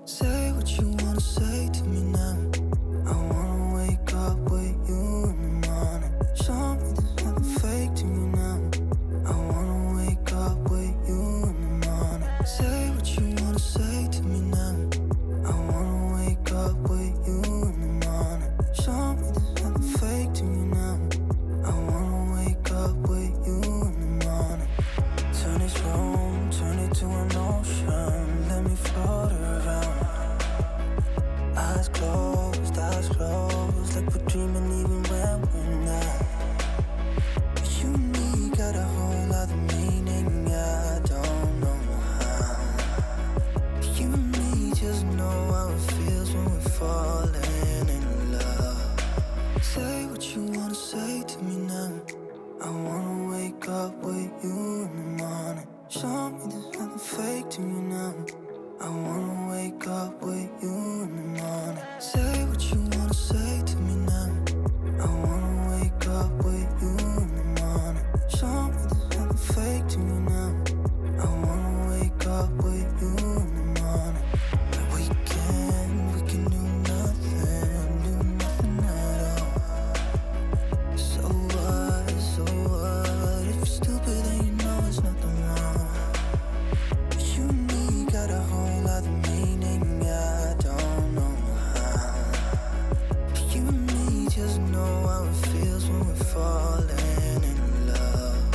Say what you wanna say to me now. I wanna wake up with you in the morning. Show me there's nothing fake to me now. I wanna wake up with you in the morning. Say what you wanna say to me now. I wanna wake up with you in the morning. Show me there's nothing fake to me now. I wanna wake up with you in the morning. Turn this room, turn it to an ocean. Let me float around. Eyes closed, like we're dreaming even when we're not. You and me got a whole other meaning, I don't know how. You and me just know how it feels when we're falling in love. Say what you wanna say to me now. I wanna wake up with you in the morning. Show me there's nothing fake to me now. I wanna wake up with you in the morning. Say what you wanna say to me now. I wanna wake up with you in the morning. Show me there's nothing fake to me now. I wanna wake up with you in the morning. We can do nothing at all. So what, if you're stupid then you know it's nothing wrong. You and me got a whole other meaning, I don't know how. You and me just know how it feels when we're falling in love.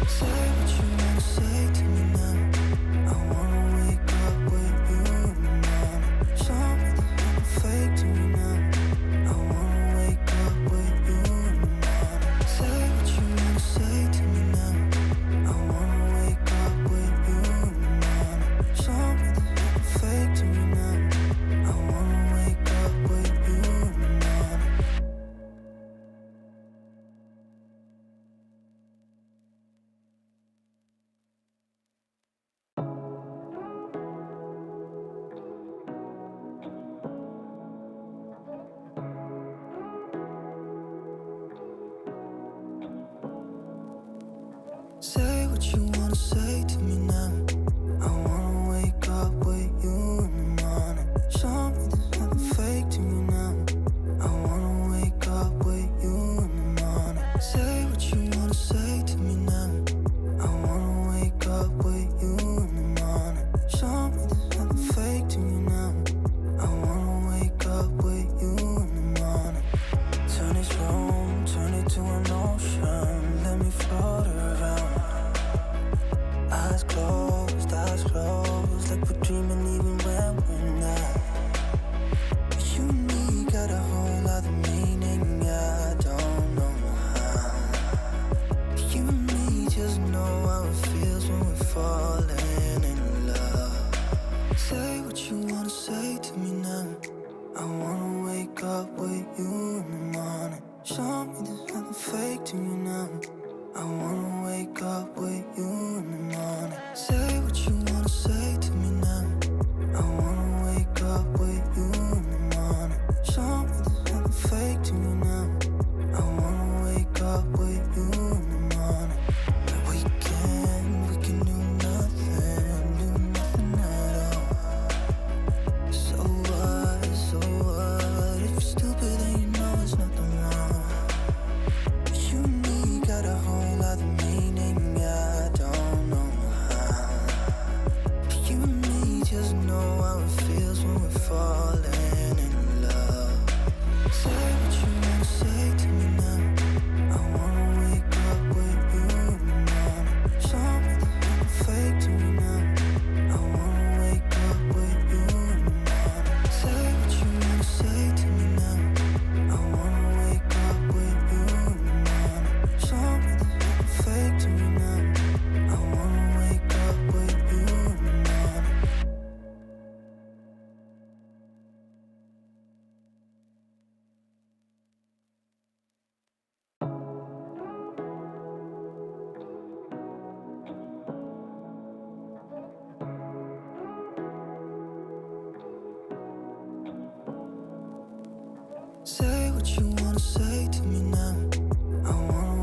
Say what you wanna say to me now. I wanna wake up with you in the morning. Show me there's nothing fake to me now. I wanna wake up with you in the morning. Say what you wanna say to me now. I wanna wake up with you in the morning. Show me there's nothing fake to me now. I wanna wake up with you in the morning. Say what you wanna say to me now. I wanna wake up with you in the morning. Show me there's nothing fake to me now. I wanna wake up with you in the morning. Say what you wanna say to me now. I wanna wake up with you in the morning. Show me there's nothing fake to me now. I wanna wake up with you in the morning. Turn this room, turn it to an ocean. Let me float around. Eyes closed, like we're dreaming even when we're not. You and me got a whole other meaning, I don't know how. You and me just know how it feels when we're falling in love. Say what you wanna say to me now. I wanna wake up with you in the morning. Show me there's nothing fake to me now. I wanna wake up with you in the morning. Say what you wanna say to me now. I wanna wake up with you in the morning. Show me there's nothing fake to me now. I wanna wake up with you in the morning. We can do nothing at all. So what, if you're stupid then you know it's nothing wrong. You and me got a whole other meaning, I don't know how. You and me just know how it feels when we're falling in love. Say what you wanna say to me now. I wanna wake up with you in the morning. Show me there's nothing fake to me now. I wanna wake up with you in the morning. Say what you wanna say to me now. I wanna wake up with you in the morning. Show me there's nothing fake to me now. I wanna wake up with you in the morning. Say what you wanna say to me now. I wanna